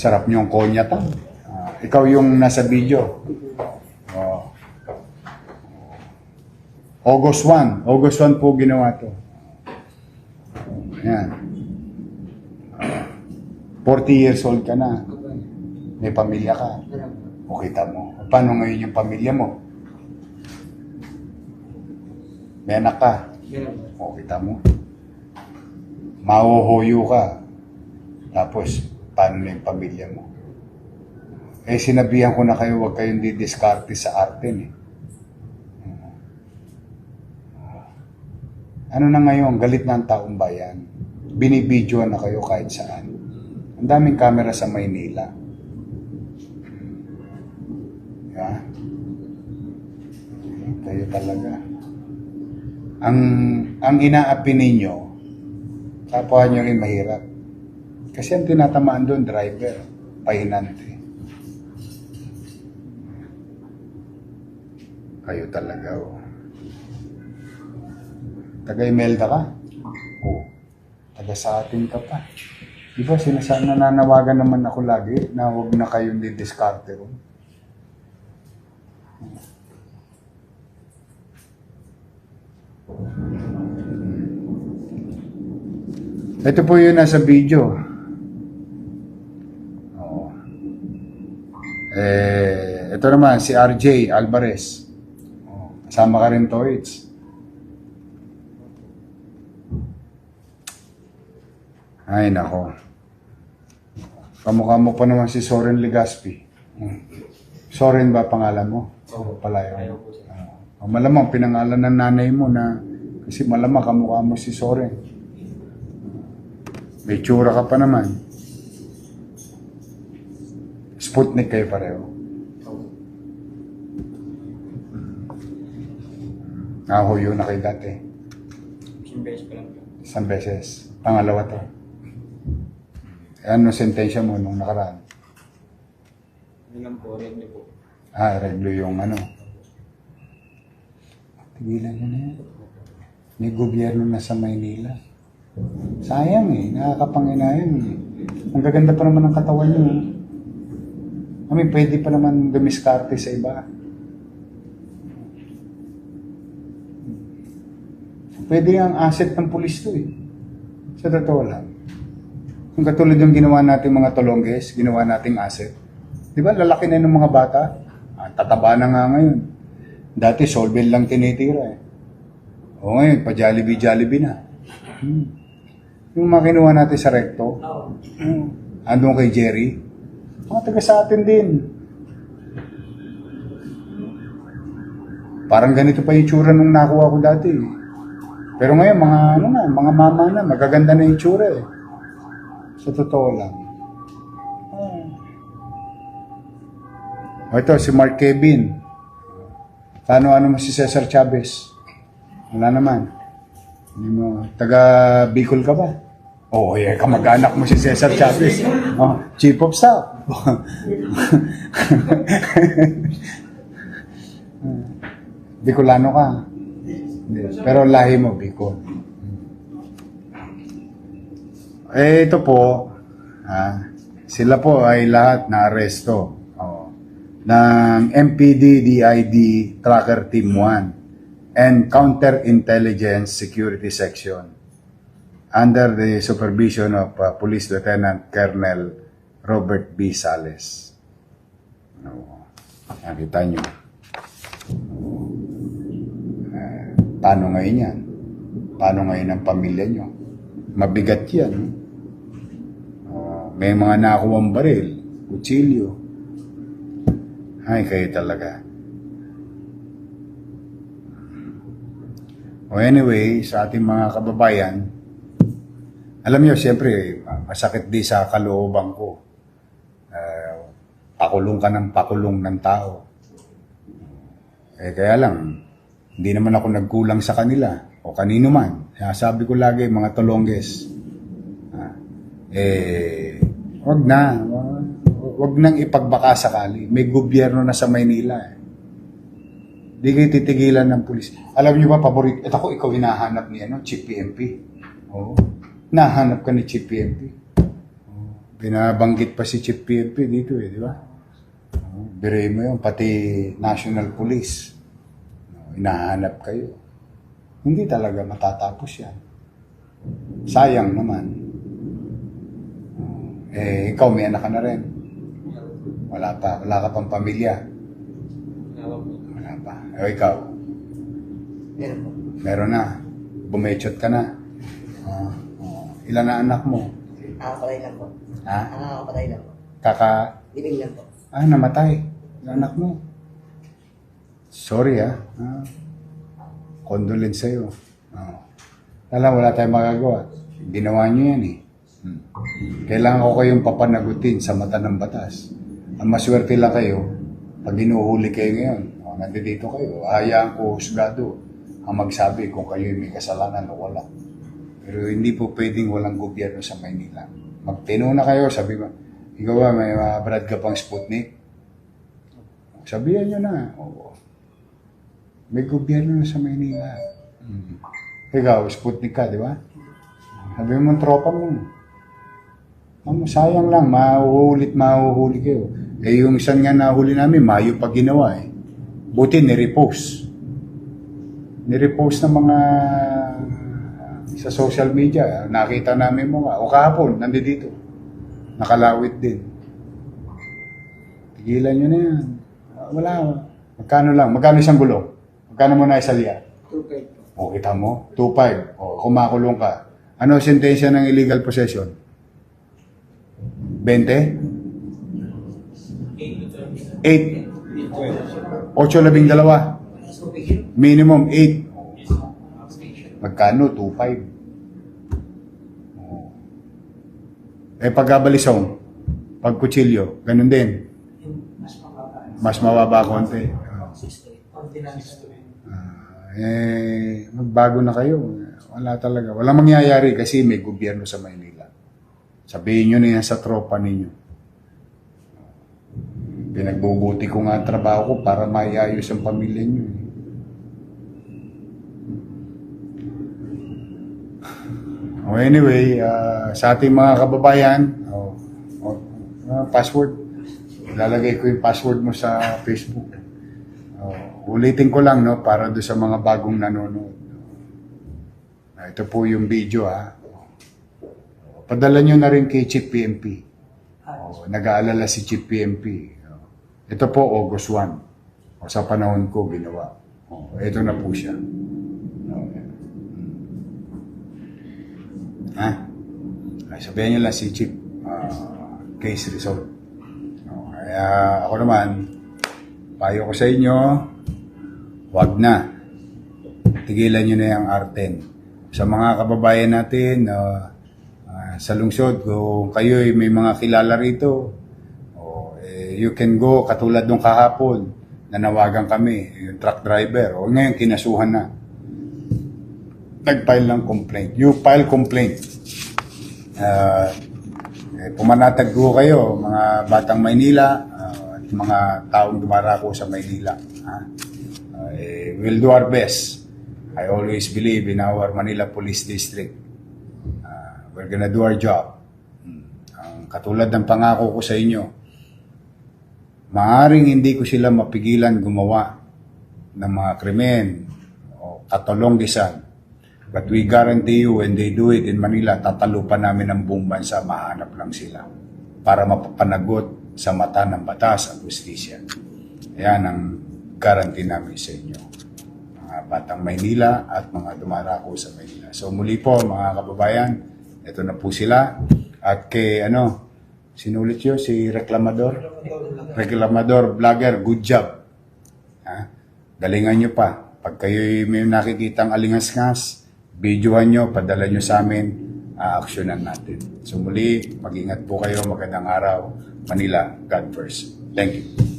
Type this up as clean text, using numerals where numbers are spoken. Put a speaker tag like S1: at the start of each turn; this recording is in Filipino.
S1: Sarap niyong konyatan. Ikaw yung nasa video. Oh. August 1. August 1 po ginawa to. Ayan. 40 years old ka na. May pamilya ka. O kita mo. Paano ngayon yung pamilya mo? May anak ka. O kita mo. Mahuhuyo ka. Tapos, paano na yung pamilya mo? Eh, sinabihan ko na kayo, huwag kayong didiskarte sa arte. Ano na ngayon, galit na ang taong bayan. Binibidyoan na kayo kahit saan. Ang daming camera sa Maynila. Yeah. Kayo talaga. Ang inaapi ninyo, kapwa nyo rin mahirap. Kasi ang tinatamaan doon, driver, pahinante. Kayo talaga, oh. Taga-Imelda ka? Oo. Taga sa atin ka pa. Di ba, nananawagan naman ako lagi na huwag na kayong didiskarte ron. Ito po yun nasa video. Oo. Ito naman, si RJ Alvarez. Kasama ka rin, Toits. Ay, nako. Kamukha mo pa naman si Soren Legaspi. Soren ba pangalan mo? Oo. Palayo. Malamang pinangalan ng nanay mo na kasi malamang kamukha mo si Soren. May tsura ka pa naman. Sputnik kayo pareho. Nahuyo na kayo dati.
S2: Isang beses pa lang.
S1: Isang beses. Pangalawa to. Ano sentensya mo nung nakaraan?
S2: Ano lang po, rin niyo po.
S1: Reglo yung ano. Tigilan nyo na yan. May gobyerno na sa Maynila. Sayang nakakapanginayang Ang gaganda pa naman ng katawan nyo. Pwede pa naman dumiskarte sa iba. Pwede ang asset ng pulis to Sa totoo lang. Kung katulad yung ginawa natin mga tolongges, ginawa nating asset. Di ba, lalaki na ng mga bata? Tataba na nga ngayon. Dati, Solvil lang tinitira O ngayon, pa-Jollibee na. Yung mga kinuha natin sa Recto, andun kay Jerry, mga taga sa atin din. Parang ganito pa yung tsura nung nakuha ko dati. Pero ngayon, mga mama na, magaganda na yung tsura Sa totoo lang. Ito, si Mark Kevin. Ano mo si Cesar Chavez? Wala naman. Hindi mo, taga Bicol ka ba? Oo, kamag-anak mo si Cesar Chavez. Chief of Staff. Bicolano ka. Pero lahi mo, Bicol. Ito po, sila po ay lahat na-aresto ng MPD-DID Tracker Team 1 and Counterintelligence Security Section under the supervision of Police Lieutenant Colonel Robert B. Sales. Nakita nyo. Paano ngayon yan? Paano ngayon ang pamilya nyo? Mabigat yan. May mga nakuwang baril, kutsilyo. Ay, kayo talaga. Anyway, sa ating mga kababayan, alam nyo, siyempre, masakit di sa kalooban ko. Pakulong ka ng pakulong ng tao. Kaya lang, hindi naman ako nagkulang sa kanila o kanino man. Sabi ko lagi, mga tolongges, wag nang ipagbaka sakali. May gobyerno na sa Maynila. Di kayo titigilan ng pulis. Alam niyo ba, paborito, ikaw hinahanap ni Chief PNP. Oo. Nahanap ka ni Chief PNP. Binabanggit pa si Chief PNP dito di ba? Biruin mo yun, pati National Police. Hinahanap kayo. Hindi talaga matatapos yan. Sayang naman. Ikaw may anak ka na rin. Wala pa. Wala ka pang pamilya.
S2: Wala po.
S1: Wala pa. Ikaw?
S3: Meron po.
S1: Meron na. Bumechot ka na. Ilan na anak mo?
S3: Patay lang po.
S1: Ha?
S3: Patay lang po. Living lang po.
S1: Namatay. Yung anak mo. Sorry condolence sa'yo. Wala tayong magagawa. Ginawa nyo yan Kailangan ko kayong papanagutin sa mata ng batas. Ang maswerte lang kayo, pag inuhuli kayo ngayon, nandito kayo, hayaan ko husgado ang magsabi kung kayo may kasalanan o wala. Pero hindi po pwedeng walang gobyerno sa Maynila. Magtino na kayo, sabi mo, ikaw ba, may brad ka pang Sputnik? Sabihan nyo na. Oo. May gobyerno na sa Maynila. Ikaw, Sputnik ka, di ba? Sabi mo, tropa mo. Sayang lang, mahuhuli kayo. Yung isang nga nahuli namin, Mayo pa ginawa Buti, nirepost. Nirepost ng mga sa social media. Nakita namin mo o kahapon, nandito. Nakalawit din. Tigilan nyo na yan. Wala. Magkano isang gulong? Magkano mo na isaliya?
S2: 2.5 po.
S1: O, kita mo? 2.5. O, kumakulong ka. Ano sentensya ng illegal possession? 20? 8. 8-12. Minimum 8. Magkano? 2.5. Pagkabalisong, pag kutsilyo, ganun din. Mas mababa konti. Magbago na kayo. Wala talaga. Walang mangyayari kasi may gobyerno sa Maynila. Sabihin nyo na yan sa tropa ninyo. Pinagbubuti ko nga ang trabaho ko para maiayos ang pamilya nyo. Anyway, sa ating mga kababayan, password. Ilalagay ko yung password mo sa Facebook. Ulitin ko lang, para doon sa mga bagong nanonood. Ito po yung video, Padala nyo na rin kay Chief PNP. Nag-aalala si Chief PNP. Ito po, August 1. Sa panahon ko, ginawa. Ito na po siya. Sabihan nyo lang si Chief. Case resolved. Kaya ako naman, payo ko sa inyo, wag na. Tigilan nyo na yung R10. Sa mga kababayan natin, sa lungsod, kung kayo may mga kilala rito, you can go, katulad nung kahapon, nanawagan kami, yung truck driver, ngayon kinasuhan na. Nag-file ng complaint. You file complaint. Pumanatag ko kayo, mga batang Maynila, at mga taong dumarako sa Maynila. We'll do our best. I always believe in our Manila Police District. We're gonna do our job. Katulad ng pangako ko sa inyo, maaaring hindi ko sila mapigilan gumawa ng mga krimen o katulonggisan. But we guarantee you, when they do it in Manila, tatalo pa namin ang buong bansa, mahanap lang sila para mapapanagot sa mata ng batas at justisya. Yan ang guarantee namin sa inyo, mga batang Maynila at mga dumarako sa Maynila. So muli po, mga kababayan, ito na po sila. At kay, sinulit yun, si Reklamador Vlogger, good job. Galingan nyo pa. Pag kayo may nakikitang alingas-ngas, videohan nyo, padala nyo sa amin, aaksyonan natin. So muli, mag-ingat po kayo, magandang araw. Manila, God first. Thank you.